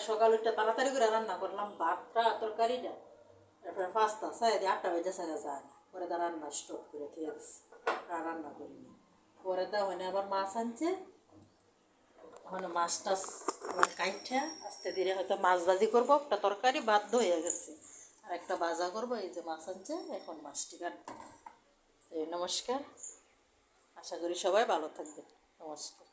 সকাল উঠে তাড়াতাড়ি করে রান্না করলাম ভাতটা তরকারিটা, তারপরে পাস্তা চাই দিয়ে 8টা বেজে সারা যায় না, পরে তা রান্না স্টপ করে দিয়ে দিচ্ছি, রান্না করিনি। পরে দা মানে আবার মাছ আনছে, ওখানে মাছ টাছ কাইঠা আস্তে ধীরে হয়তো মাছ ভাজি করবো, একটা তরকারি বাধ্য হয়ে গেছে, আর একটা ভাজা করবো। এই যে মাছ আনছে, এখন মাছটি কাটবো। এই নমস্কার, আশা করি সবাই ভালো থাকবে। নমস্কার।